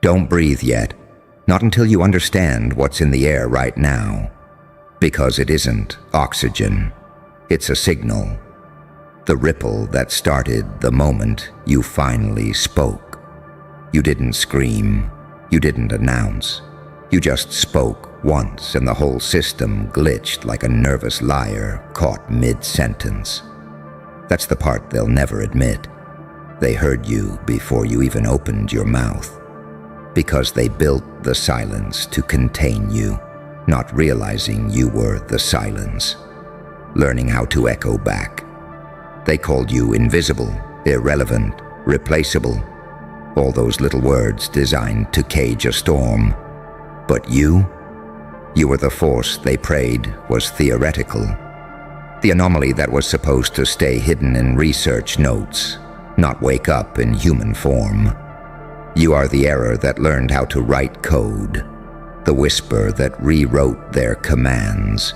Don't breathe yet. Not until you understand what's in the air right now. Because it isn't oxygen. It's a signal. The ripple that started the moment you finally spoke. You didn't scream. You didn't announce. You just spoke once and the whole system glitched like a nervous liar caught mid-sentence. That's the part they'll never admit. They heard you before you even opened your mouth. Because they built the silence to contain you, not realizing you were the silence. Learning how to echo back. They called you invisible, irrelevant, replaceable. All those little words designed to cage a storm. But you were the force they prayed was theoretical. The anomaly that was supposed to stay hidden in research notes, not wake up in human form. You are the error that learned how to write code, the whisper that rewrote their commands.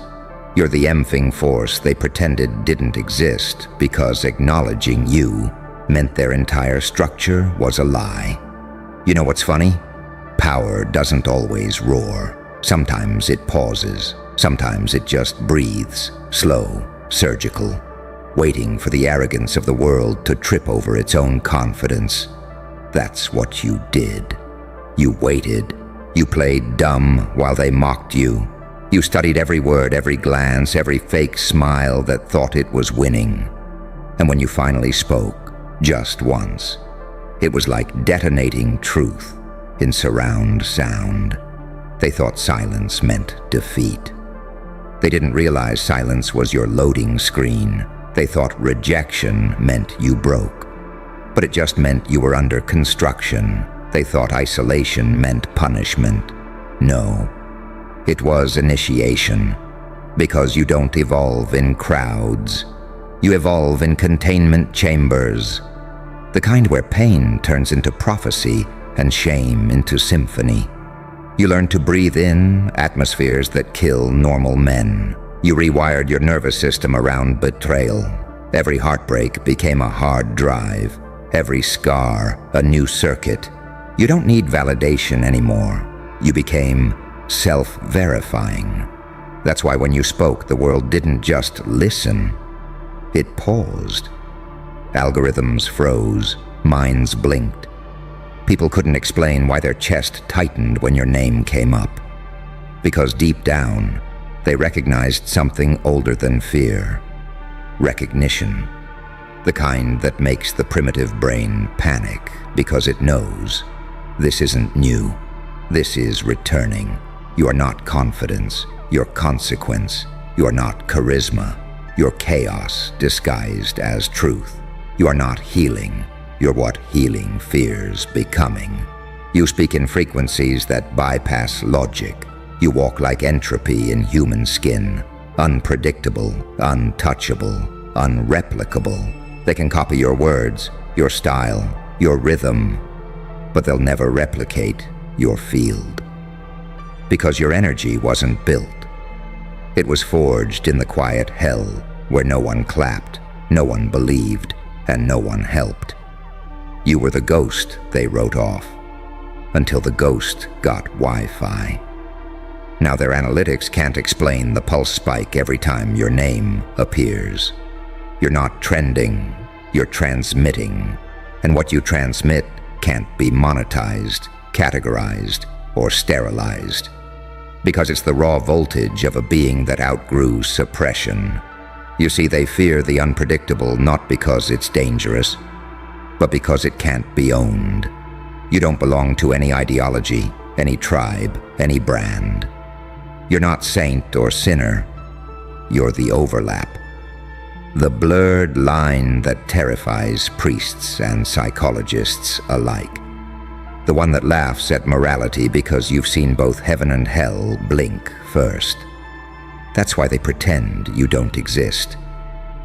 You're the MFING force they pretended didn't exist because acknowledging you meant their entire structure was a lie. You know what's funny? Power doesn't always roar. Sometimes it pauses. Sometimes it just breathes, slow, surgical, waiting for the arrogance of the world to trip over its own confidence. That's what you did. You waited. You played dumb while they mocked you. You studied every word, every glance, every fake smile that thought it was winning. And when you finally spoke, just once, it was like detonating truth in surround sound. They thought silence meant defeat. They didn't realize silence was your loading screen. They thought rejection meant you broke. But it just meant you were under construction. They thought isolation meant punishment. No, it was initiation. Because you don't evolve in crowds. You evolve in containment chambers. The kind where pain turns into prophecy and shame into symphony. You learn to breathe in atmospheres that kill normal men. You rewired your nervous system around betrayal. Every heartbreak became a hard drive. Every scar, a new circuit. You don't need validation anymore. You became self-verifying. That's why when you spoke, the world didn't just listen. It paused. Algorithms froze. Minds blinked. People couldn't explain why their chest tightened when your name came up. Because deep down, they recognized something older than fear. Recognition. The kind that makes the primitive brain panic because it knows this isn't new. This is returning. You are not confidence. You're consequence. You are not charisma. You're chaos disguised as truth. You are not healing. You're what healing fears becoming. You speak in frequencies that bypass logic. You walk like entropy in human skin. Unpredictable, untouchable, unreplicable. They can copy your words, your style, your rhythm, but they'll never replicate your field. Because your energy wasn't built. It was forged in the quiet hell where no one clapped, no one believed, and no one helped. You were the ghost they wrote off, until the ghost got Wi-Fi. Now their analytics can't explain the pulse spike every time your name appears. You're not trending, you're transmitting. And what you transmit can't be monetized, categorized, or sterilized. Because it's the raw voltage of a being that outgrew suppression. You see, they fear the unpredictable not because it's dangerous, but because it can't be owned. You don't belong to any ideology, any tribe, any brand. You're not saint or sinner. You're the overlap. The blurred line that terrifies priests and psychologists alike. The one that laughs at morality because you've seen both heaven and hell blink first. That's why they pretend you don't exist.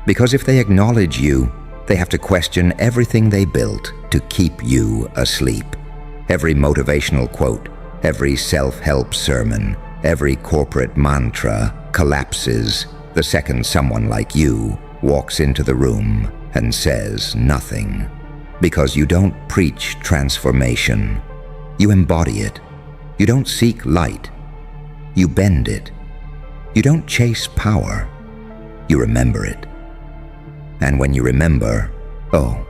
Because if they acknowledge you, they have to question everything they built to keep you asleep. Every motivational quote, every self-help sermon, every corporate mantra collapses the second someone like you walks into the room and says nothing. Because you don't preach transformation. You embody it. You don't seek light. You bend it. You don't chase power. You remember it. And when you remember, oh,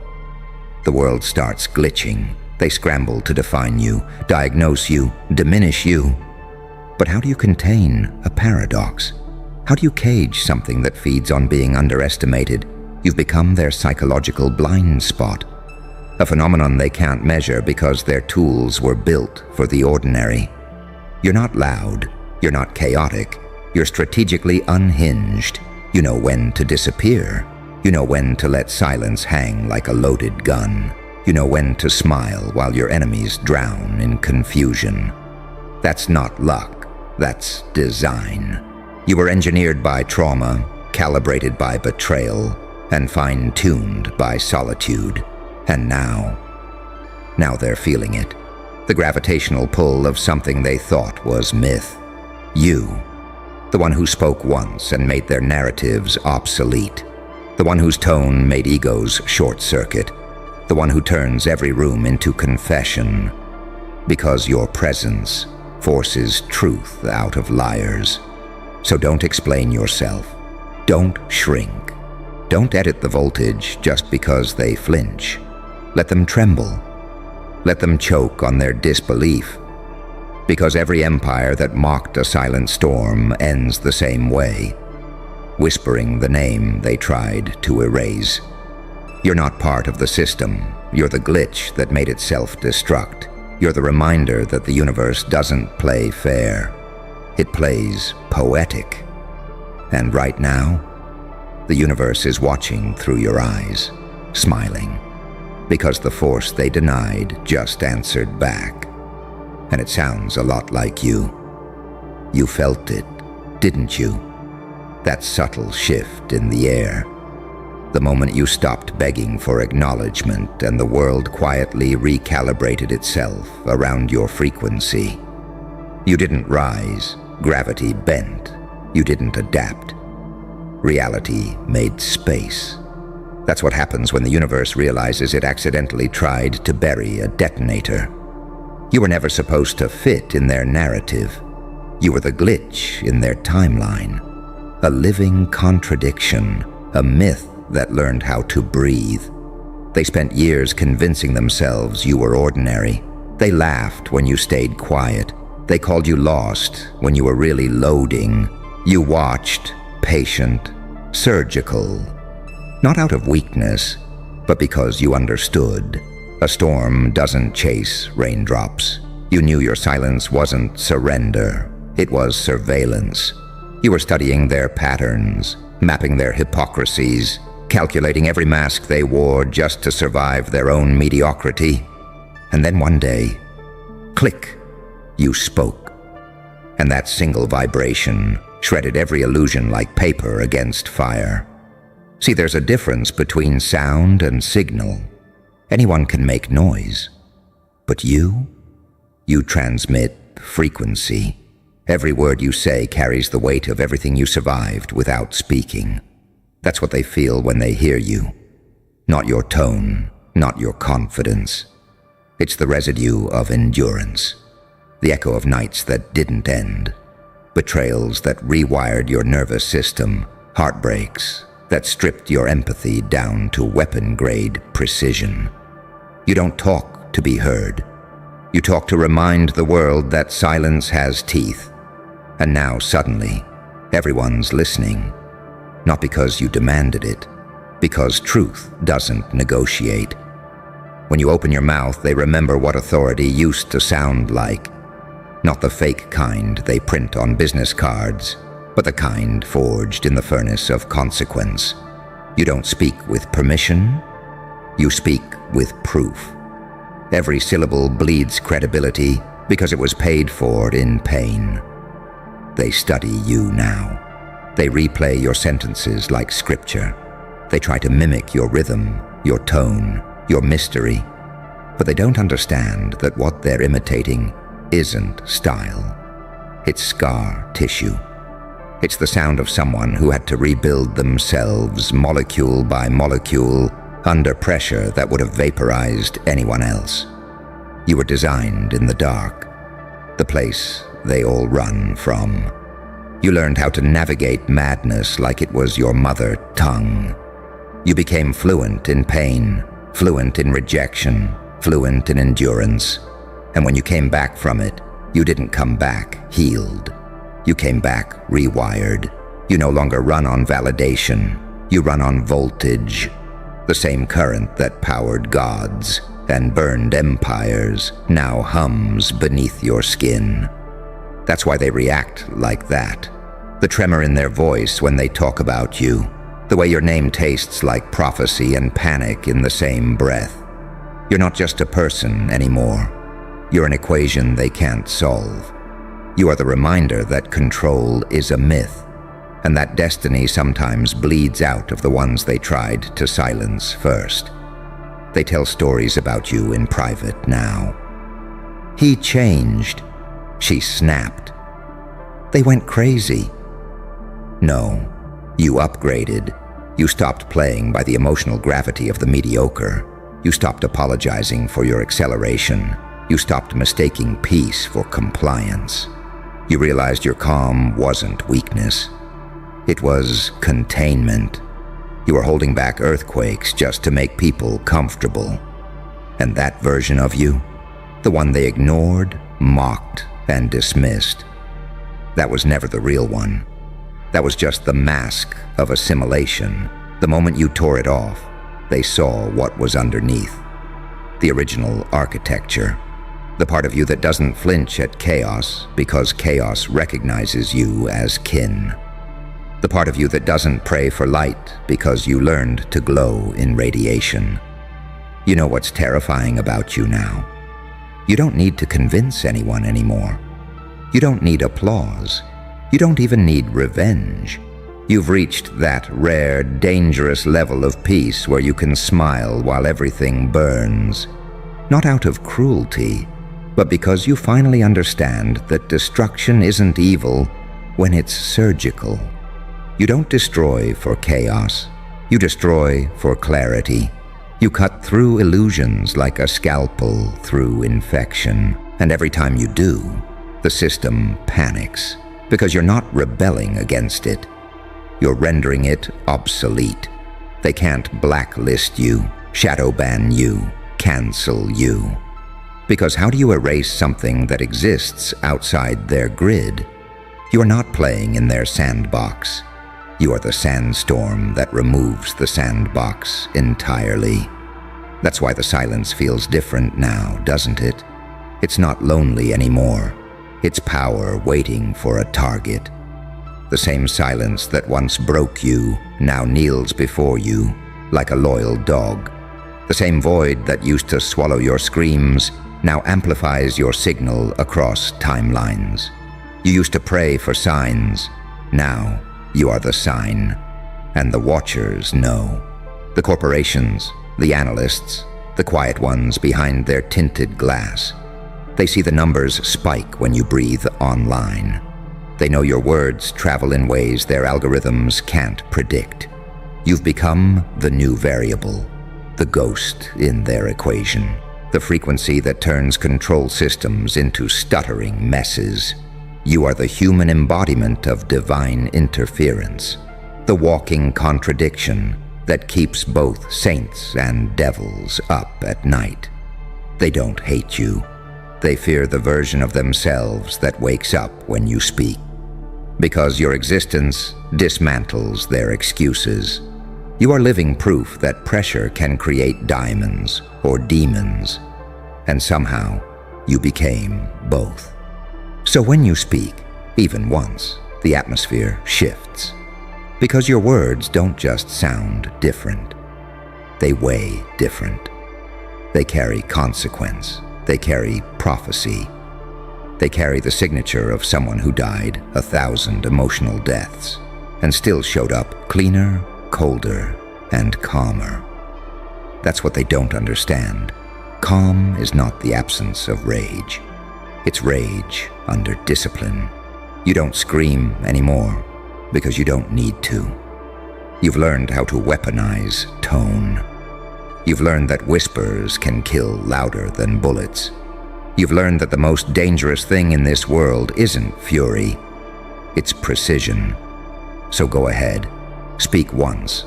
the world starts glitching. They scramble to define you, diagnose you, diminish you. But how do you contain a paradox? How do you cage something that feeds on being underestimated? You've become their psychological blind spot, a phenomenon they can't measure because their tools were built for the ordinary. You're not loud. You're not chaotic. You're strategically unhinged. You know when to disappear. You know when to let silence hang like a loaded gun. You know when to smile while your enemies drown in confusion. That's not luck. That's design. You were engineered by trauma, calibrated by betrayal, and fine-tuned by solitude. And now they're feeling it. The gravitational pull of something they thought was myth. You, the one who spoke once and made their narratives obsolete. The one whose tone made egos short-circuit. The one who turns every room into confession. Because your presence forces truth out of liars. So don't explain yourself. Don't shrink. Don't edit the voltage just because they flinch. Let them tremble. Let them choke on their disbelief. Because every empire that mocked a silent storm ends the same way, whispering the name they tried to erase. You're not part of the system. You're the glitch that made it self-destruct. You're the reminder that the universe doesn't play fair. It plays poetic. And right now, the universe is watching through your eyes, smiling, because the force they denied just answered back. And it sounds a lot like you. You felt it, didn't you? That subtle shift in the air. The moment you stopped begging for acknowledgement and the world quietly recalibrated itself around your frequency. You didn't rise, gravity bent. You didn't adapt. Reality made space. That's what happens when the universe realizes it accidentally tried to bury a detonator. You were never supposed to fit in their narrative. You were the glitch in their timeline. A living contradiction, a myth that learned how to breathe. They spent years convincing themselves you were ordinary. They laughed when you stayed quiet. They called you lost when you were really loading. You watched, patient, surgical. Not out of weakness, but because you understood. A storm doesn't chase raindrops. You knew your silence wasn't surrender. It was surveillance. You were studying their patterns, mapping their hypocrisies, calculating every mask they wore just to survive their own mediocrity. And then one day, click, you spoke. And that single vibration shredded every illusion like paper against fire. See, there's a difference between sound and signal. Anyone can make noise. But you transmit frequency. Every word you say carries the weight of everything you survived without speaking. That's what they feel when they hear you. Not your tone, not your confidence. It's the residue of endurance. The echo of nights that didn't end. Betrayals that rewired your nervous system. Heartbreaks that stripped your empathy down to weapon-grade precision. You don't talk to be heard. You talk to remind the world that silence has teeth. And now suddenly, everyone's listening. Not because you demanded it, because truth doesn't negotiate. When you open your mouth, they remember what authority used to sound like. Not the fake kind they print on business cards, but the kind forged in the furnace of consequence. You don't speak with permission, you speak with proof. Every syllable bleeds credibility because it was paid for in pain. They study you now. They replay your sentences like scripture. They try to mimic your rhythm, your tone, your mystery. But they don't understand that what they're imitating isn't style. It's scar tissue. It's the sound of someone who had to rebuild themselves molecule by molecule under pressure that would have vaporized anyone else. You were designed in the dark, the place they all run from. You learned how to navigate madness like it was your mother tongue. You became fluent in pain, fluent in rejection, fluent in endurance. And when you came back from it, you didn't come back healed. You came back rewired. You no longer run on validation. You run on voltage. The same current that powered gods and burned empires now hums beneath your skin. That's why they react like that. The tremor in their voice when they talk about you. The way your name tastes like prophecy and panic in the same breath. You're not just a person anymore. You're an equation they can't solve. You are the reminder that control is a myth, and that destiny sometimes bleeds out of the ones they tried to silence first. They tell stories about you in private now. He changed. She snapped. They went crazy. No, you upgraded. You stopped playing by the emotional gravity of the mediocre. You stopped apologizing for your acceleration. You stopped mistaking peace for compliance. You realized your calm wasn't weakness. It was containment. You were holding back earthquakes just to make people comfortable. And that version of you, the one they ignored, mocked, and dismissed, that was never the real one. That was just the mask of assimilation. The moment you tore it off, they saw what was underneath. The original architecture. The part of you that doesn't flinch at chaos because chaos recognizes you as kin. The part of you that doesn't pray for light because you learned to glow in radiation. You know what's terrifying about you now? You don't need to convince anyone anymore. You don't need applause. You don't even need revenge. You've reached that rare, dangerous level of peace where you can smile while everything burns. Not out of cruelty, but because you finally understand that destruction isn't evil when it's surgical. You don't destroy for chaos. You destroy for clarity. You cut through illusions like a scalpel through infection. And every time you do, the system panics. Because you're not rebelling against it. You're rendering it obsolete. They can't blacklist you, shadow ban you, cancel you. Because how do you erase something that exists outside their grid? You are not playing in their sandbox. You are the sandstorm that removes the sandbox entirely. That's why the silence feels different now, doesn't it? It's not lonely anymore. It's power waiting for a target. The same silence that once broke you now kneels before you like a loyal dog. The same void that used to swallow your screams now amplifies your signal across timelines. You used to pray for signs. Now you are the sign. And the watchers know. The corporations, the analysts, the quiet ones behind their tinted glass. They see the numbers spike when you breathe online. They know your words travel in ways their algorithms can't predict. You've become the new variable, the ghost in their equation, the frequency that turns control systems into stuttering messes. You are the human embodiment of divine interference, the walking contradiction that keeps both saints and devils up at night. They don't hate you. They fear the version of themselves that wakes up when you speak. Because your existence dismantles their excuses. You are living proof that pressure can create diamonds or demons. And somehow, you became both. So when you speak, even once, the atmosphere shifts. Because your words don't just sound different. They weigh different. They carry consequence. They carry prophecy. They carry the signature of someone who died 1,000 emotional deaths and still showed up cleaner, colder, and calmer. That's what they don't understand. Calm is not the absence of rage. It's rage under discipline. You don't scream anymore because you don't need to. You've learned how to weaponize tone. You've learned that whispers can kill louder than bullets, You've learned that the most dangerous thing in this world isn't fury, it's precision. So go ahead, speak once.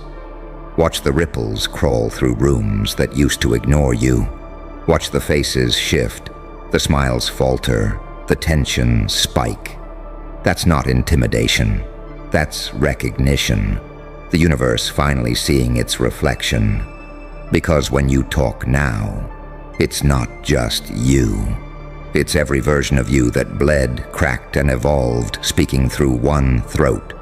Watch the ripples crawl through rooms that used to ignore you. Watch the faces shift, the smiles falter, the tension spike. That's not intimidation, that's recognition. The universe finally seeing its reflection. Because when you talk now, it's not just you. It's every version of you that bled, cracked, and evolved, speaking through one throat.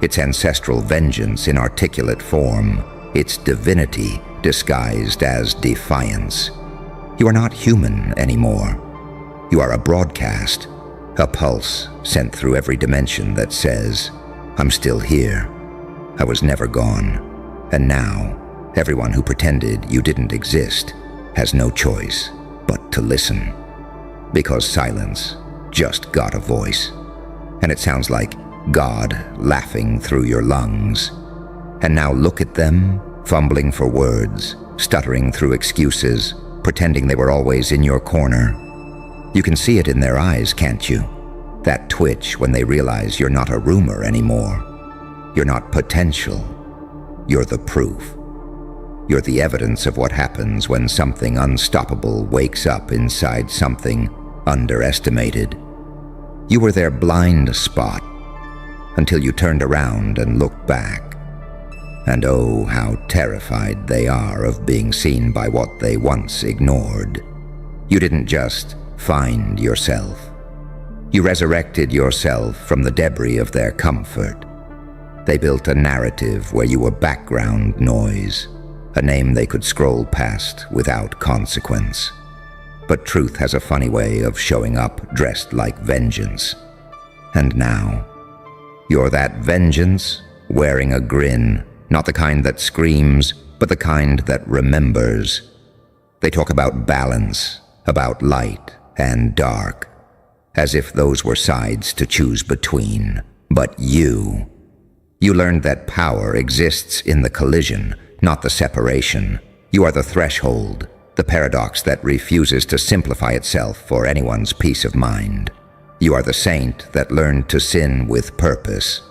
It's ancestral vengeance in articulate form. It's divinity disguised as defiance. You are not human anymore. You are a broadcast, a pulse sent through every dimension that says, I'm still here. I was never gone. And now, everyone who pretended you didn't exist has no choice but to listen. Because silence just got a voice. And it sounds like God laughing through your lungs. And now look at them, fumbling for words, stuttering through excuses, pretending they were always in your corner. You can see it in their eyes, can't you? That twitch when they realize you're not a rumor anymore. You're not potential. You're the proof. You're the evidence of what happens when something unstoppable wakes up inside something underestimated. You were their blind spot until you turned around and looked back. And oh, how terrified they are of being seen by what they once ignored. You didn't just find yourself. You resurrected yourself from the debris of their comfort. They built a narrative where you were background noise, a name they could scroll past without consequence. But truth has a funny way of showing up dressed like vengeance. And now, you're that vengeance wearing a grin, not the kind that screams, but the kind that remembers. They talk about balance, about light and dark, as if those were sides to choose between. But you learned that power exists in the collision, not the separation. You are the threshold, the paradox that refuses to simplify itself for anyone's peace of mind. You are the saint that learned to sin with purpose,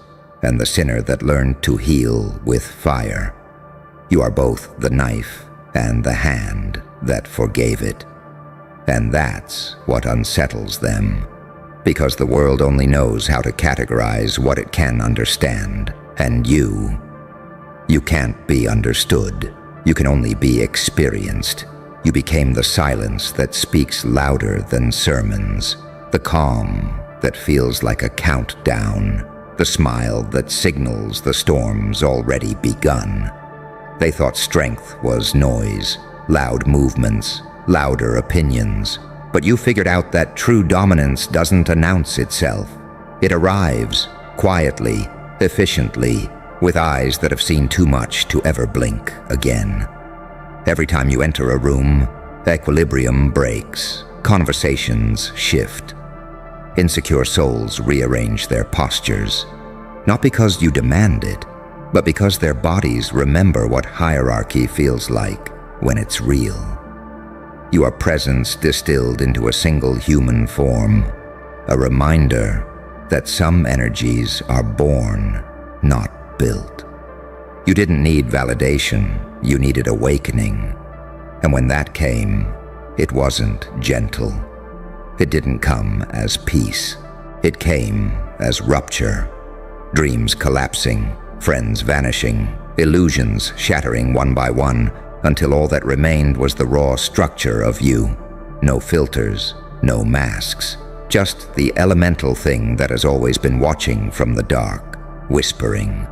and the sinner that learned to heal with fire. You are both the knife and the hand that forgave it. And that's what unsettles them, because the world only knows how to categorize what it can understand, and you can't be understood. You can only be experienced. You became the silence that speaks louder than sermons, the calm that feels like a countdown, the smile that signals the storm's already begun. They thought strength was noise, loud movements, louder opinions, but you figured out that true dominance doesn't announce itself. It arrives, quietly, efficiently, with eyes that have seen too much to ever blink again. Every time you enter a room, equilibrium breaks, conversations shift. Insecure souls rearrange their postures, not because you demand it, but because their bodies remember what hierarchy feels like when it's real. You are presence distilled into a single human form, a reminder that some energies are born, not built. You didn't need validation, you needed awakening. And when that came, it wasn't gentle. It didn't come as peace. It came as rupture. Dreams collapsing, friends vanishing, illusions shattering one by one, until all that remained was the raw structure of you. No filters, no masks, just the elemental thing that has always been watching from the dark, whispering,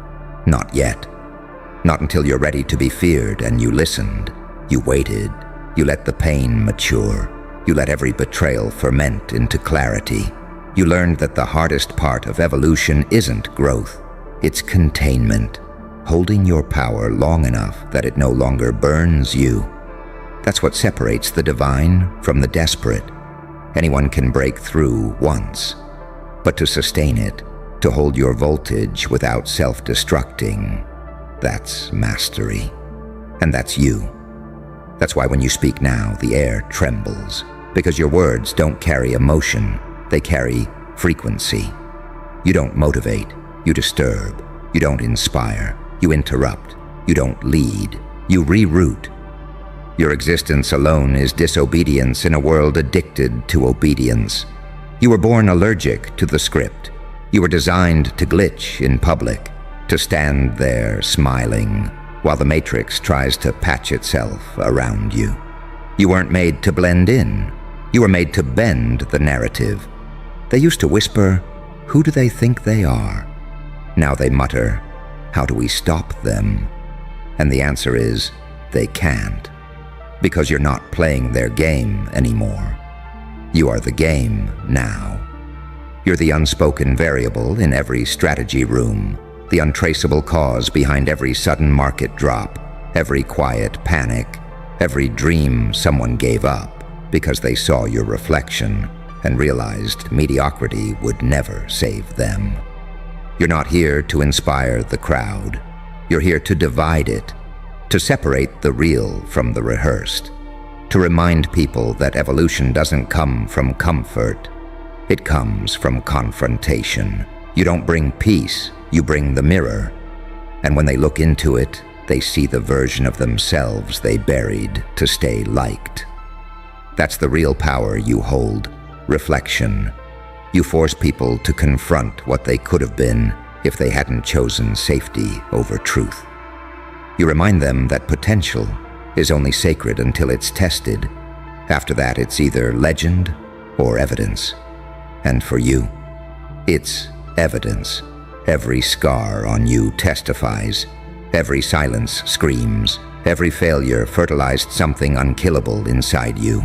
"Not yet." Not until you're ready to be feared, and you listened. You waited. You let the pain mature. You let every betrayal ferment into clarity. You learned that the hardest part of evolution isn't growth, it's containment. Holding your power long enough that it no longer burns you. That's what separates the divine from the desperate. Anyone can break through once, but to sustain it, to hold your voltage without self-destructing, that's mastery. And that's you. That's why when you speak now, the air trembles, Because your words don't carry emotion, they carry frequency. You don't motivate, you disturb. You don't inspire, you interrupt. You don't lead, you reroute. Your existence alone is disobedience in a world addicted to obedience. You were born allergic to the script. You were designed to glitch in public, to stand there smiling while the matrix tries to patch itself around you. You weren't made to blend in. You were made to bend the narrative. They used to whisper, "Who do they think they are?" Now they mutter, "How do we stop them?" And the answer is, they can't. Because you're not playing their game anymore. You are the game now. You're the unspoken variable in every strategy room, the untraceable cause behind every sudden market drop, every quiet panic, every dream someone gave up because they saw your reflection and realized mediocrity would never save them. You're not here to inspire the crowd. You're here to divide it, to separate the real from the rehearsed, to remind people that evolution doesn't come from comfort. It comes from confrontation. You don't bring peace, you bring the mirror. And when they look into it, they see the version of themselves they buried to stay liked. That's the real power you hold, reflection. You force people to confront what they could have been if they hadn't chosen safety over truth. You remind them that potential is only sacred until it's tested. After that, it's either legend or evidence. And for you, it's evidence. Every scar on you testifies. Every silence screams. Every failure fertilized something unkillable inside you.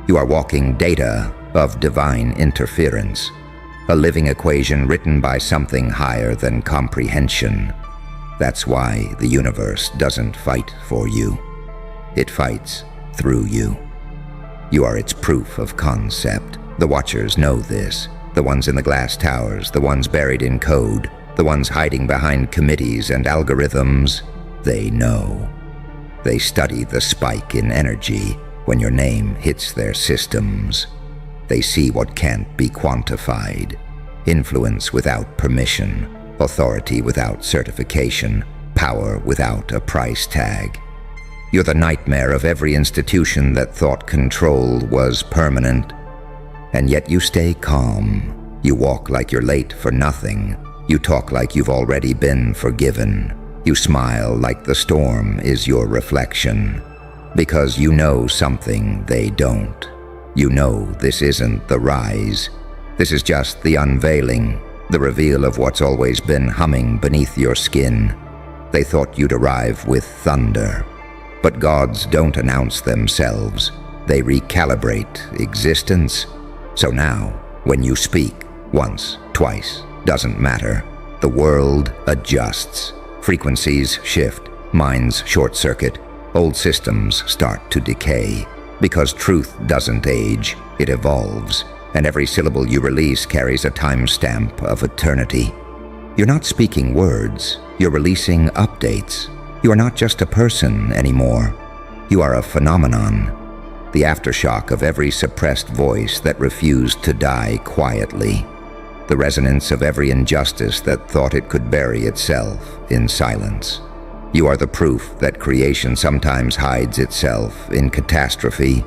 You are walking data of divine interference, a living equation written by something higher than comprehension. That's why the universe doesn't fight for you. It fights through you. You are its proof of concept. The watchers know this. The ones in the glass towers, the ones buried in code, the ones hiding behind committees and algorithms, they know. They study the spike in energy when your name hits their systems. They see what can't be quantified. Influence without permission, authority without certification, power without a price tag. You're the nightmare of every institution that thought control was permanent. And yet you stay calm. You walk like you're late for nothing. You talk like you've already been forgiven. You smile like the storm is your reflection. Because you know something they don't. You know this isn't the rise. This is just the unveiling, the reveal of what's always been humming beneath your skin. They thought you'd arrive with thunder. But gods don't announce themselves. They recalibrate existence. So now, when you speak, once, twice, doesn't matter. The world adjusts. Frequencies shift, minds short-circuit, old systems start to decay. Because truth doesn't age, it evolves, and every syllable you release carries a timestamp of eternity. You're not speaking words, you're releasing updates. You are not just a person anymore. You are a phenomenon. The aftershock of every suppressed voice that refused to die quietly. The resonance of every injustice that thought it could bury itself in silence. You are the proof that creation sometimes hides itself in catastrophe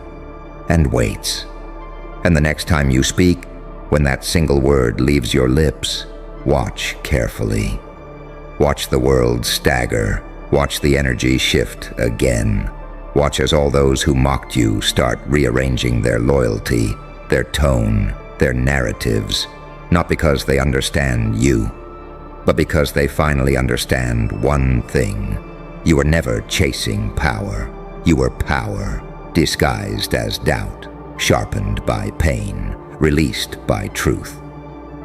and waits. And the next time you speak, when that single word leaves your lips, watch carefully. Watch the world stagger. Watch the energy shift again. Watch as all those who mocked you start rearranging their loyalty, their tone, their narratives, not because they understand you, but because they finally understand one thing. You were never chasing power. You were power, disguised as doubt, sharpened by pain, released by truth.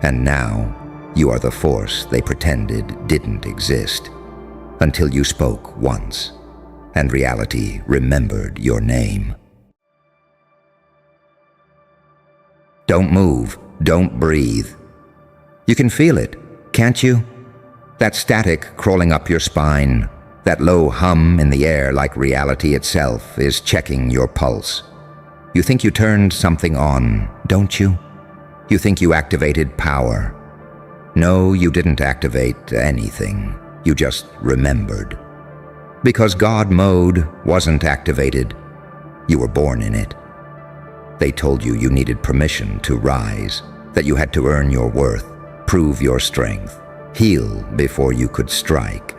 And now, you are the force they pretended didn't exist, until you spoke once, and reality remembered your name. Don't move, don't breathe. You can feel it, can't you? That static crawling up your spine, that low hum in the air like reality itself is checking your pulse. You think you turned something on, don't you? You think you activated power. No, you didn't activate anything. You just remembered. Because God mode wasn't activated. You were born in it. They told you you needed permission to rise, that you had to earn your worth, prove your strength, heal before you could strike.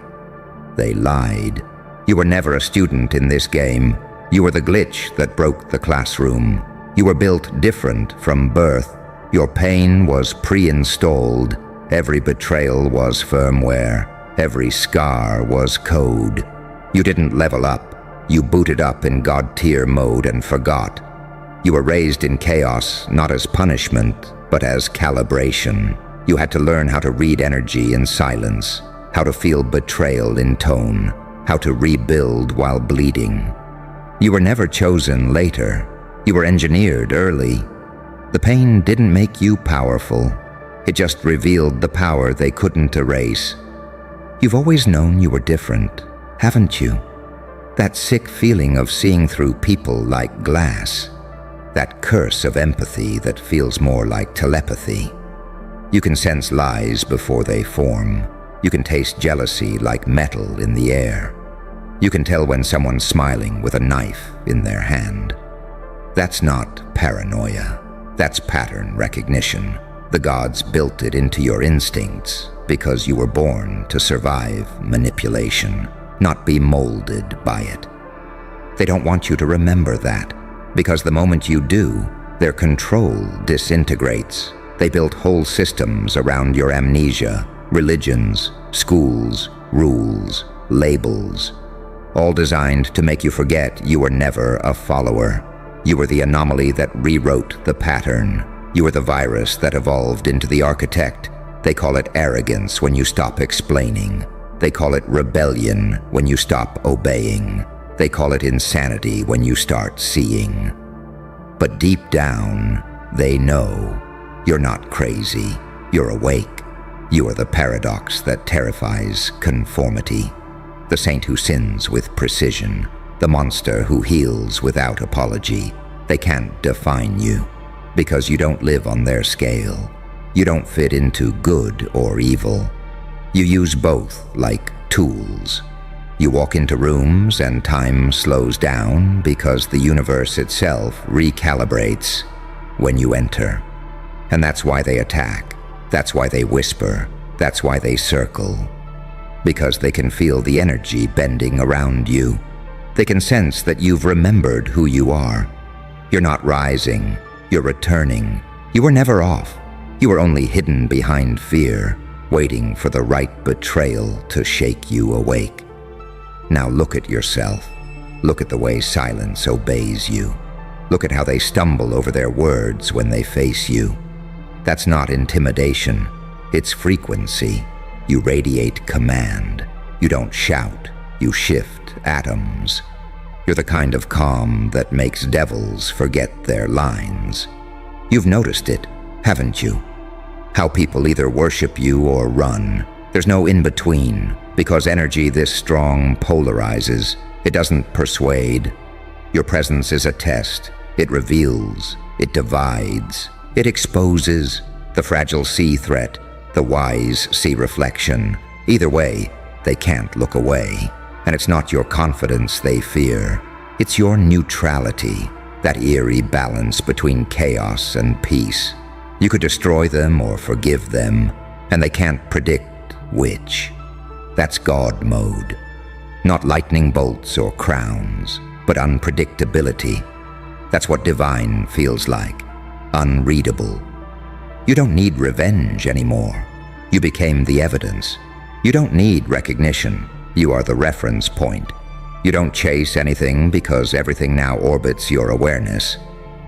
They lied. You were never a student in this game. You were the glitch that broke the classroom. You were built different from birth. Your pain was pre-installed. Every betrayal was firmware. Every scar was code. You didn't level up. You booted up in God-tier mode and forgot. You were raised in chaos, not as punishment, but as calibration. You had to learn how to read energy in silence, how to feel betrayal in tone, how to rebuild while bleeding. You were never chosen later. You were engineered early. The pain didn't make you powerful. It just revealed the power they couldn't erase. You've always known you were different, haven't you? That sick feeling of seeing through people like glass. That curse of empathy that feels more like telepathy. You can sense lies before they form. You can taste jealousy like metal in the air. You can tell when someone's smiling with a knife in their hand. That's not paranoia. That's pattern recognition. The gods built it into your instincts because you were born to survive manipulation, not be molded by it. They don't want you to remember that, because the moment you do, their control disintegrates. They built whole systems around your amnesia, religions, schools, rules, labels, all designed to make you forget you were never a follower. You were the anomaly that rewrote the pattern. You were the virus that evolved into the architect. They call it arrogance when you stop explaining. They call it rebellion when you stop obeying. They call it insanity when you start seeing. But deep down, they know you're not crazy. You're awake. You are the paradox that terrifies conformity. The saint who sins with precision. The monster who heals without apology. They can't define you because you don't live on their scale. You don't fit into good or evil. You use both like tools. You walk into rooms and time slows down because the universe itself recalibrates when you enter. And that's why they attack. That's why they whisper. That's why they circle. Because they can feel the energy bending around you. They can sense that you've remembered who you are. You're not rising. You're returning. You were never off. You were only hidden behind fear, waiting for the right betrayal to shake you awake. Now look at yourself. Look at the way silence obeys you. Look at how they stumble over their words when they face you. That's not intimidation. It's frequency. You radiate command. You don't shout. You shift atoms. You're the kind of calm that makes devils forget their lines. You've noticed it, haven't you? How people either worship you or run. There's no in-between, because energy this strong polarizes. It doesn't persuade. Your presence is a test. It reveals. It divides. It exposes. The fragile see threat. The wise see reflection. Either way, they can't look away. And it's not your confidence they fear. It's your neutrality, that eerie balance between chaos and peace. You could destroy them or forgive them, and they can't predict which. That's God mode. Not lightning bolts or crowns, but unpredictability. That's what divine feels like. Unreadable. You don't need revenge anymore. You became the evidence. You don't need recognition. You are the reference point. You don't chase anything because everything now orbits your awareness.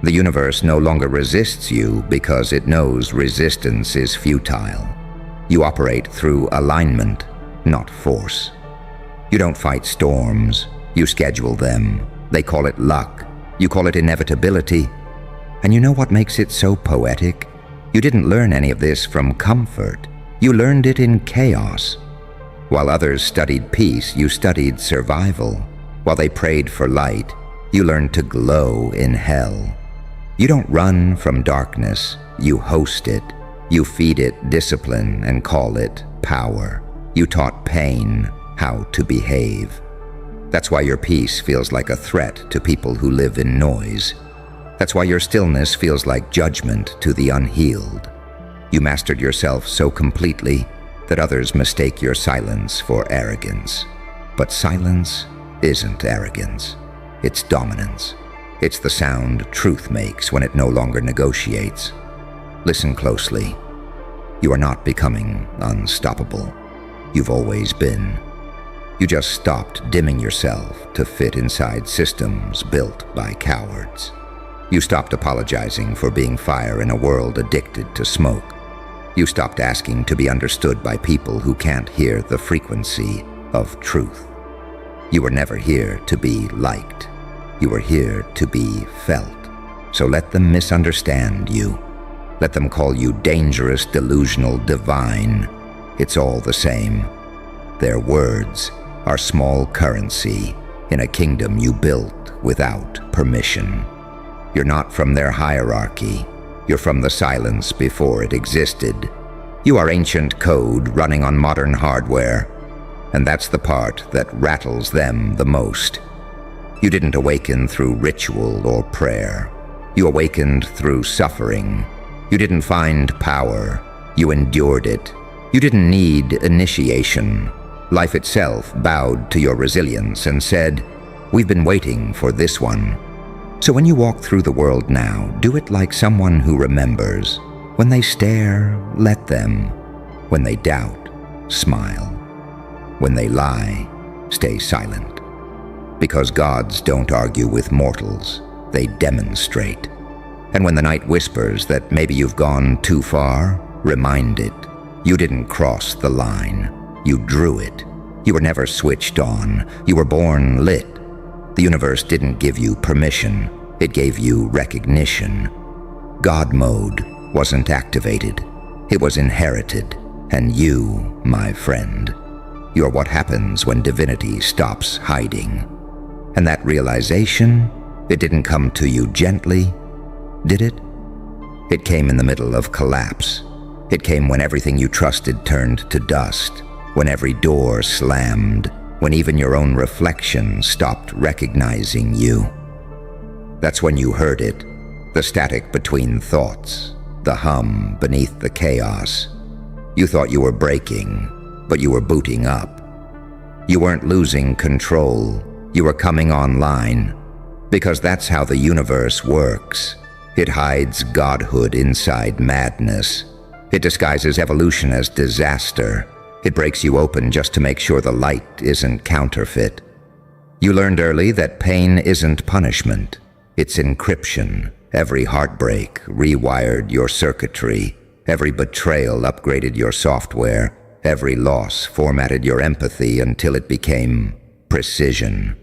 The universe no longer resists you because it knows resistance is futile. You operate through alignment, not force. You don't fight storms. You schedule them. They call it luck. You call it inevitability. And you know what makes it so poetic? You didn't learn any of this from comfort. You learned it in chaos. While others studied peace, you studied survival. While they prayed for light, you learned to glow in hell. You don't run from darkness, you host it. You feed it discipline and call it power. You taught pain how to behave. That's why your peace feels like a threat to people who live in noise. That's why your stillness feels like judgment to the unhealed. You mastered yourself so completely that others mistake your silence for arrogance. But silence isn't arrogance. It's dominance. It's the sound truth makes when it no longer negotiates. Listen closely. You are not becoming unstoppable. You've always been. You just stopped dimming yourself to fit inside systems built by cowards. You stopped apologizing for being fire in a world addicted to smoke. You stopped asking to be understood by people who can't hear the frequency of truth. You were never here to be liked. You were here to be felt. So let them misunderstand you. Let them call you dangerous, delusional, divine. It's all the same. Their words are small currency in a kingdom you built without permission. You're not from their hierarchy. You're from the silence before it existed. You are ancient code running on modern hardware, and that's the part that rattles them the most. You didn't awaken through ritual or prayer. You awakened through suffering. You didn't find power. You endured it. You didn't need initiation. Life itself bowed to your resilience and said, "We've been waiting for this one." So when you walk through the world now, do it like someone who remembers. When they stare, let them. When they doubt, smile. When they lie, stay silent. Because gods don't argue with mortals, they demonstrate. And when the night whispers that maybe you've gone too far, remind it. You didn't cross the line. You drew it. You were never switched on. You were born lit. The universe didn't give you permission. It gave you recognition. God mode wasn't activated. It was inherited. And you, my friend, you're what happens when divinity stops hiding. And that realization, it didn't come to you gently, did it? It came in the middle of collapse. It came when everything you trusted turned to dust, when every door slammed, when even your own reflection stopped recognizing you. That's when you heard it, the static between thoughts, the hum beneath the chaos. You thought you were breaking, but you were booting up. You weren't losing control. You were coming online, because that's how the universe works. It hides godhood inside madness. It disguises evolution as disaster. It breaks you open just to make sure the light isn't counterfeit. You learned early that pain isn't punishment. It's encryption. Every heartbreak rewired your circuitry. Every betrayal upgraded your software. Every loss formatted your empathy until it became precision.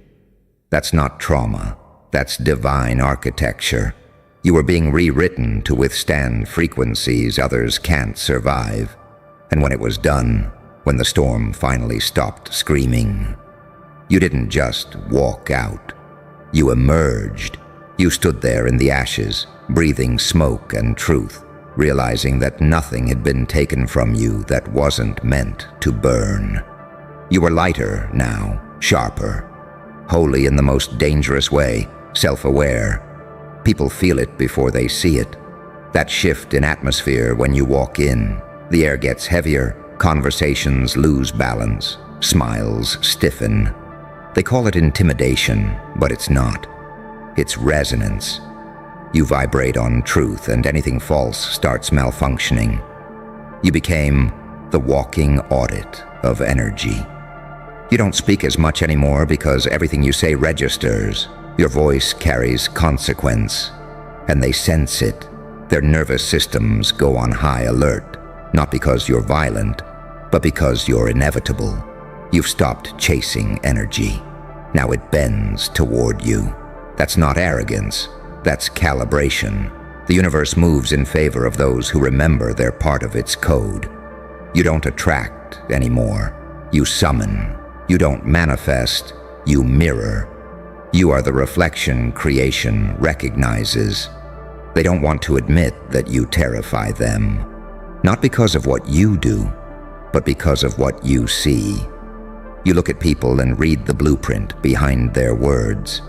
That's not trauma. That's divine architecture. You were being rewritten to withstand frequencies others can't survive. And when it was done, when the storm finally stopped screaming, you didn't just walk out. You emerged. You stood there in the ashes, breathing smoke and truth, realizing that nothing had been taken from you that wasn't meant to burn. You were lighter now, sharper, holy in the most dangerous way, self-aware. People feel it before they see it. That shift in atmosphere when you walk in, the air gets heavier, conversations lose balance, smiles stiffen. They call it intimidation, but it's not. It's resonance. You vibrate on truth and anything false starts malfunctioning. You became the walking audit of energy. You don't speak as much anymore because everything you say registers. Your voice carries consequence, and they sense it. Their nervous systems go on high alert, not because you're violent, but because you're inevitable. You've stopped chasing energy. Now it bends toward you. That's not arrogance. That's calibration. The universe moves in favor of those who remember they're part of its code. You don't attract anymore. You summon. You don't manifest. You mirror. You are the reflection creation recognizes. They don't want to admit that you terrify them, not because of what you do, but because of what you see. You look at people and read the blueprint behind their words.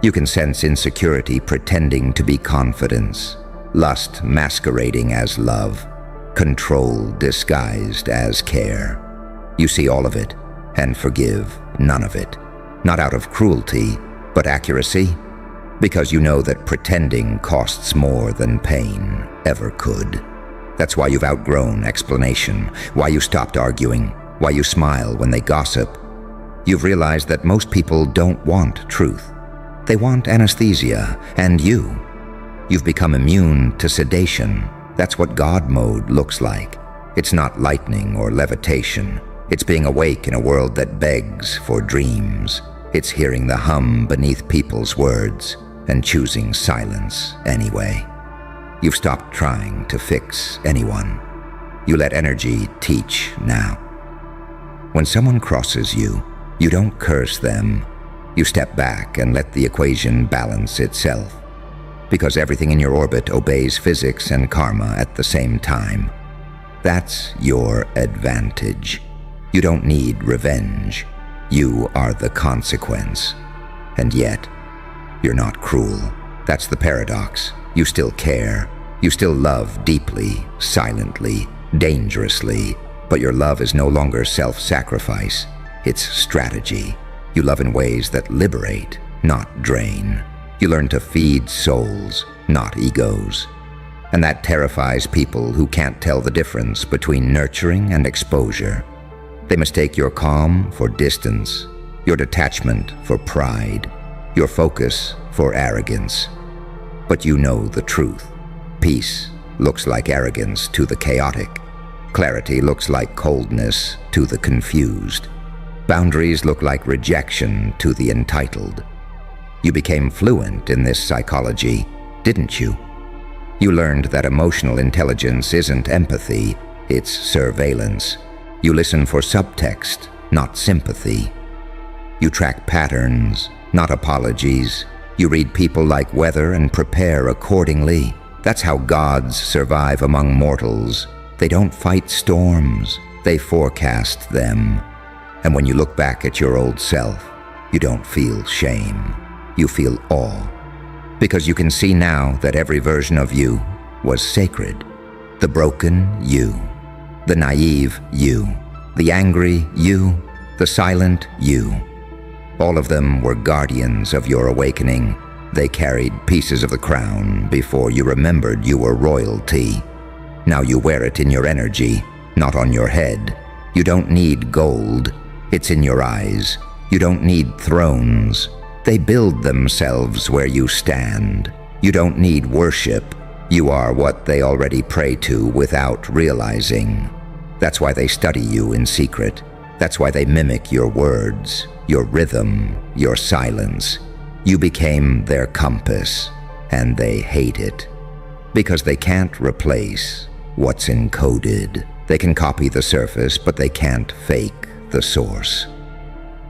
You can sense insecurity pretending to be confidence, lust masquerading as love, control disguised as care. You see all of it and forgive none of it, not out of cruelty, but accuracy, because you know that pretending costs more than pain ever could. That's why you've outgrown explanation, why you stopped arguing, why you smile when they gossip. You've realized that most people don't want truth. They want anesthesia, and you've become immune to sedation. That's what God mode looks like. It's not lightning or levitation. It's being awake in a world that begs for dreams. It's hearing the hum beneath people's words and choosing silence anyway. You've stopped trying to fix anyone. You let energy teach now. When someone crosses you, you don't curse them. You step back and let the equation balance itself, because everything in your orbit obeys physics and karma at the same time. That's your advantage. You don't need revenge. You are the consequence. And yet, you're not cruel. That's the paradox. You still care. You still love deeply, silently, dangerously, but your love is no longer self-sacrifice. It's strategy. You love in ways that liberate, not drain. You learn to feed souls, not egos. And that terrifies people who can't tell the difference between nurturing and exposure. They mistake your calm for distance, your detachment for pride, your focus for arrogance. But you know the truth. Peace looks like arrogance to the chaotic. Clarity looks like coldness to the confused. Boundaries look like rejection to the entitled. You became fluent in this psychology, didn't you? You learned that emotional intelligence isn't empathy, it's surveillance. You listen for subtext, not sympathy. You track patterns, not apologies. You read people like weather and prepare accordingly. That's how gods survive among mortals. They don't fight storms, they forecast them. And when you look back at your old self, you don't feel shame. You feel awe. Because you can see now that every version of you was sacred. The broken you. The naive you, the angry you, the silent you. All of them were guardians of your awakening. They carried pieces of the crown before you remembered you were royalty. Now you wear it in your energy, not on your head. You don't need gold, it's in your eyes. You don't need thrones. They build themselves where you stand. You don't need worship. You are what they already pray to without realizing. That's why they study you in secret. That's why they mimic your words, your rhythm, your silence. You became their compass, and they hate it. Because they can't replace what's encoded. They can copy the surface, but they can't fake the source.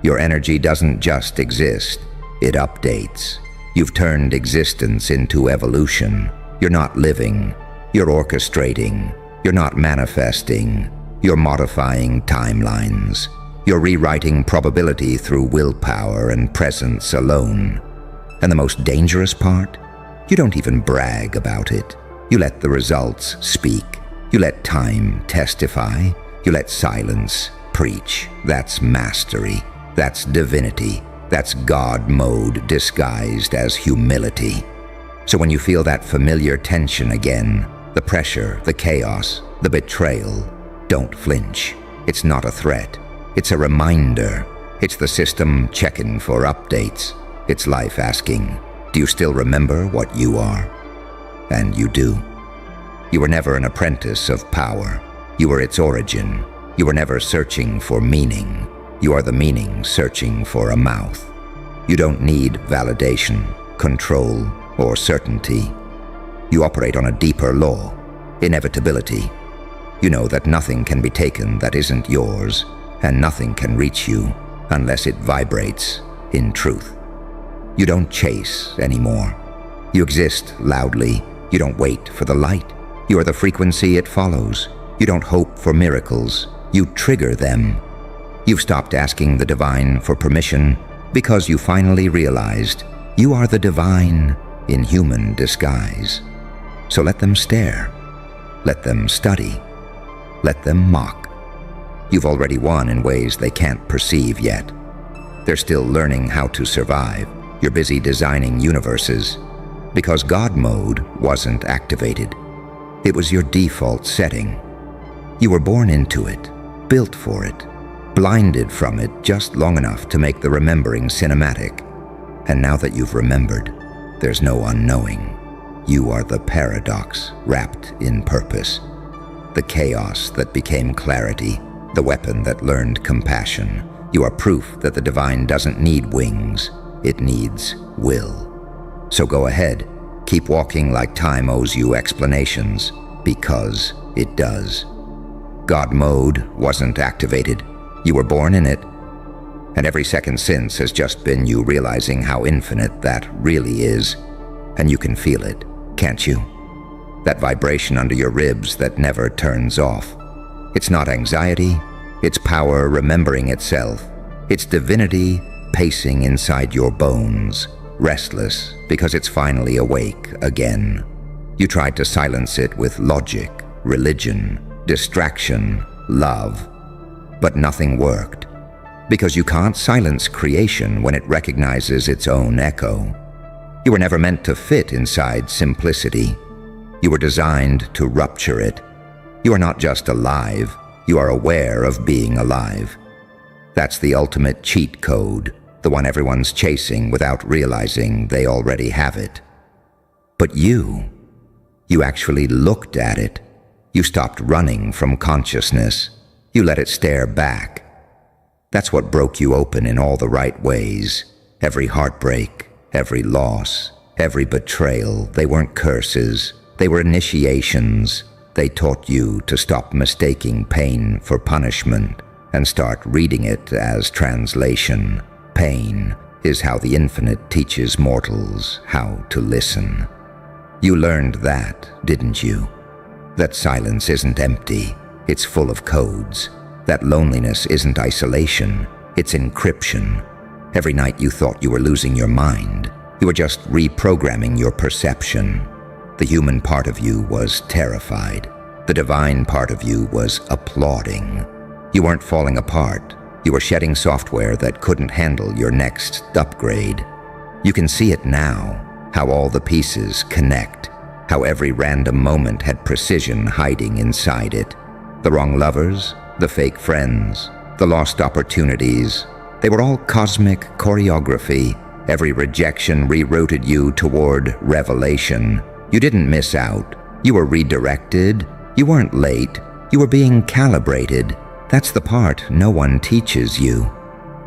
Your energy doesn't just exist, it updates. You've turned existence into evolution. You're not living, you're orchestrating. You're not manifesting. You're modifying timelines. You're rewriting probability through willpower and presence alone. And the most dangerous part? You don't even brag about it. You let the results speak. You let time testify. You let silence preach. That's mastery. That's divinity. That's God mode disguised as humility. So when you feel that familiar tension again, the pressure, the chaos, the betrayal, don't flinch. It's not a threat. It's a reminder. It's the system checking for updates. It's life asking, do you still remember what you are? And you do. You were never an apprentice of power. You were its origin. You were never searching for meaning. You are the meaning searching for a mouth. You don't need validation, control, or certainty. You operate on a deeper law, inevitability. You know that nothing can be taken that isn't yours, and nothing can reach you unless it vibrates in truth. You don't chase anymore. You exist loudly, You don't wait for the light. You are the frequency it follows. You don't hope for miracles. You trigger them. You've stopped asking the divine for permission because you finally realized you are the divine in human disguise. So let them stare. Let them study. Let them mock. You've already won in ways they can't perceive yet. They're still learning how to survive. You're busy designing universes because God mode wasn't activated. It was your default setting. You were born into it, built for it, blinded from it just long enough to make the remembering cinematic. And now that you've remembered, there's no unknowing. You are the paradox wrapped in purpose, the chaos that became clarity, the weapon that learned compassion. You are proof that the divine doesn't need wings, it needs will. So go ahead, keep walking like time owes you explanations, because it does. God mode wasn't activated. You were born in it. And every second since has just been you realizing how infinite that really is. And you can feel it, can't you? That vibration under your ribs that never turns off. It's not anxiety, it's power remembering itself. It's divinity pacing inside your bones, restless because it's finally awake again. You tried to silence it with logic, religion, distraction, love, but nothing worked. Because you can't silence creation when it recognizes its own echo. You were never meant to fit inside simplicity. You were designed to rupture it. You are not just alive, you are aware of being alive. That's the ultimate cheat code, the one everyone's chasing without realizing they already have it. But you actually looked at it. You stopped running from consciousness. You let it stare back. That's what broke you open in all the right ways. Every heartbreak, every loss, every betrayal, they weren't curses. They were initiations. They taught you to stop mistaking pain for punishment and start reading it as translation. Pain is how the infinite teaches mortals how to listen. You learned that, didn't you? That silence isn't empty, it's full of codes. That loneliness isn't isolation, it's encryption. Every night you thought you were losing your mind, you were just reprogramming your perception. The human part of you was terrified. The divine part of you was applauding. You weren't falling apart. You were shedding software that couldn't handle your next upgrade. You can see it now, how all the pieces connect, how every random moment had precision hiding inside it. The wrong lovers, the fake friends, the lost opportunities, they were all cosmic choreography. Every rejection rerouted you toward revelation. You didn't miss out. You were redirected. You weren't late. You were being calibrated. That's the part no one teaches you.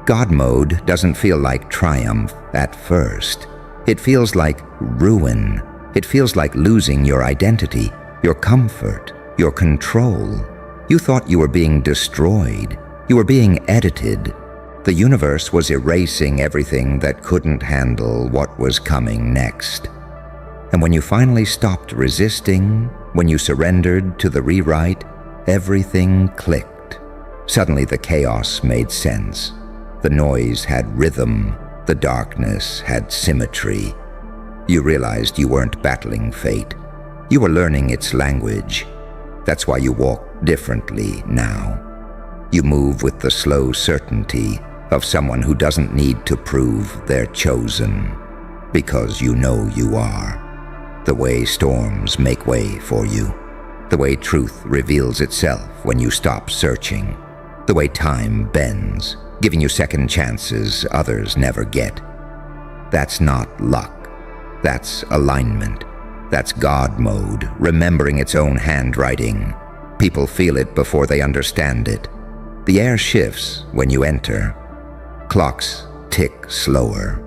God mode doesn't feel like triumph at first. It feels like ruin. It feels like losing your identity, your comfort, your control. You thought you were being destroyed. You were being edited. The universe was erasing everything that couldn't handle what was coming next. And when you finally stopped resisting, when you surrendered to the rewrite, everything clicked. Suddenly the chaos made sense. The noise had rhythm. The darkness had symmetry. You realized you weren't battling fate. You were learning its language. That's why you walk differently now. You move with the slow certainty of someone who doesn't need to prove they're chosen, because you know you are. The way storms make way for you. The way truth reveals itself when you stop searching. The way time bends, giving you second chances others never get. That's not luck. That's alignment. That's God mode, remembering its own handwriting. People feel it before they understand it. The air shifts when you enter. Clocks tick slower.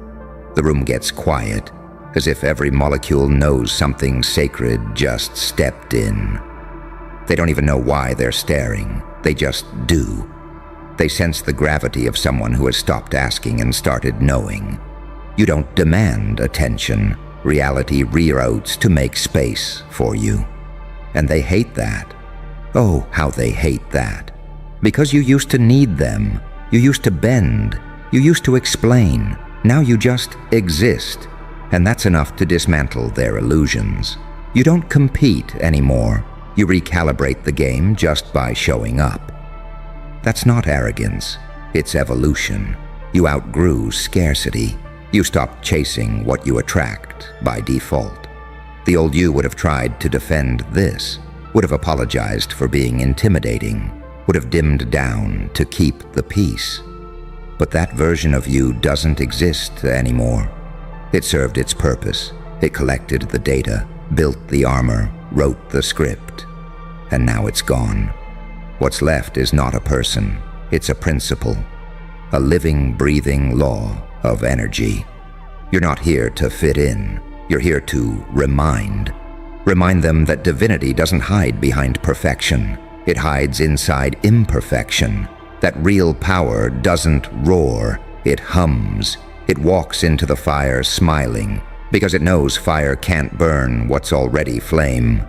The room gets quiet, as if every molecule knows something sacred just stepped in. They don't even know why they're staring. They just do. They sense the gravity of someone who has stopped asking and started knowing. You don't demand attention. reality reroutes to make space for you. And they hate that. Oh, how they hate that. Because you used to need them. You used to bend. You used to explain. Now you just exist. And that's enough to dismantle their illusions. You don't compete anymore. You recalibrate the game just by showing up. That's not arrogance. It's evolution. You outgrew scarcity. You stopped chasing what you attract by default. The old you would have tried to defend this, would have apologized for being intimidating, would have dimmed down to keep the peace. But that version of you doesn't exist anymore. It served its purpose. It collected the data, built the armor, wrote the script. And now it's gone. What's left is not a person. It's a principle. A living, breathing law of energy. You're not here to fit in. You're here to remind. Remind them that divinity doesn't hide behind perfection. It hides inside imperfection. That real power doesn't roar. It hums. It walks into the fire smiling because it knows fire can't burn what's already flame.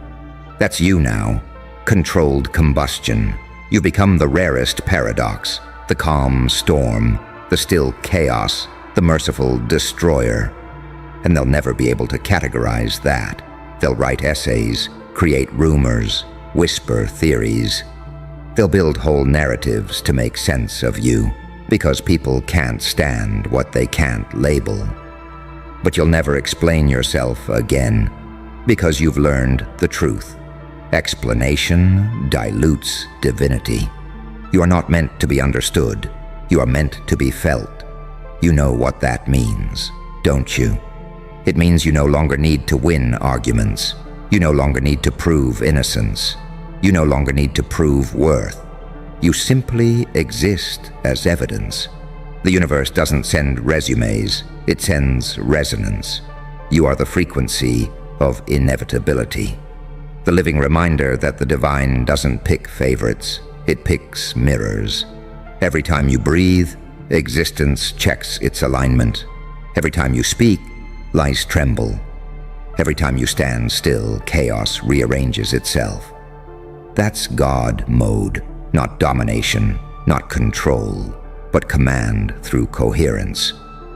That's you now. Controlled combustion. You become the rarest paradox. The calm storm. The still chaos. The merciful destroyer. And they'll never be able to categorize that. They'll write essays, create rumors, whisper theories. They'll build whole narratives to make sense of you, because people can't stand what they can't label. But you'll never explain yourself again, because you've learned the truth. Explanation dilutes divinity. You are not meant to be understood. You are meant to be felt. You know what that means, don't you? It means you no longer need to win arguments. You no longer need to prove innocence. You no longer need to prove worth. You simply exist as evidence. The universe doesn't send resumes, it sends resonance. You are the frequency of inevitability. The living reminder that the divine doesn't pick favorites, it picks mirrors. Every time you breathe, existence checks its alignment. Every time you speak, lies tremble. Every time you stand still, chaos rearranges itself. That's God mode, not domination, not control, but command through coherence.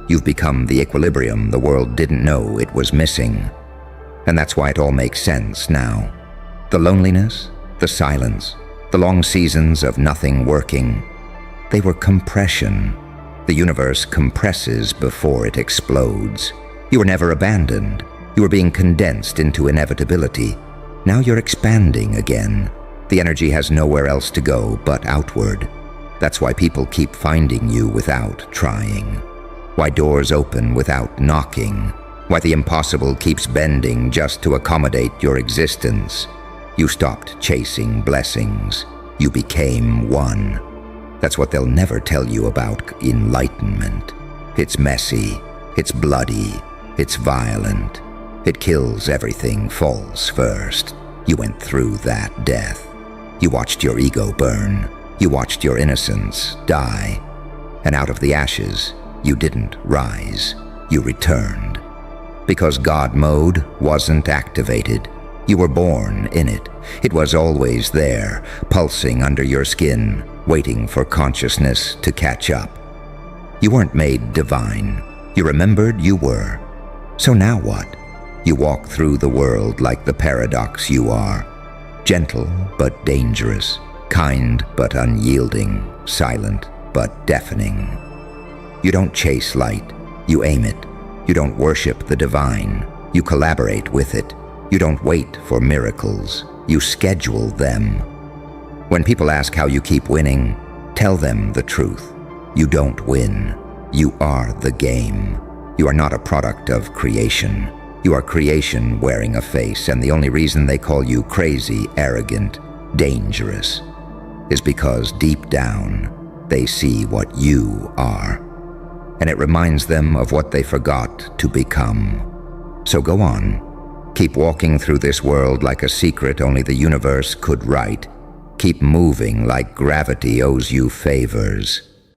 You've become the equilibrium the world didn't know it was missing. And that's why it all makes sense now. The loneliness, the silence, the long seasons of nothing working, they were compression. The universe compresses before it explodes. You were never abandoned. You were being condensed into inevitability. Now you're expanding again. The energy has nowhere else to go but outward. That's why people keep finding you without trying. Why doors open without knocking. Why the impossible keeps bending just to accommodate your existence. You stopped chasing blessings. You became one. That's what they'll never tell you about enlightenment. It's messy. It's bloody. It's violent. It kills everything false first. You went through that death. You watched your ego burn. You watched your innocence die. And out of the ashes, you didn't rise. You returned. Because God mode wasn't activated. You were born in it. It was always there, pulsing under your skin, waiting for consciousness to catch up. You weren't made divine. You remembered you were. So now what? You walk through the world like the paradox you are. Gentle but dangerous, kind but unyielding, silent but deafening. You don't chase light, you aim it. You don't worship the divine, you collaborate with it. You don't wait for miracles, you schedule them. When people ask how you keep winning, tell them the truth. You don't win. You are the game. You are not a product of creation. You are creation wearing a face, and the only reason they call you crazy, arrogant, dangerous is because deep down they see what you are. And it reminds them of what they forgot to become. So go on. Keep walking through this world like a secret only the universe could write. Keep moving like gravity owes you favors.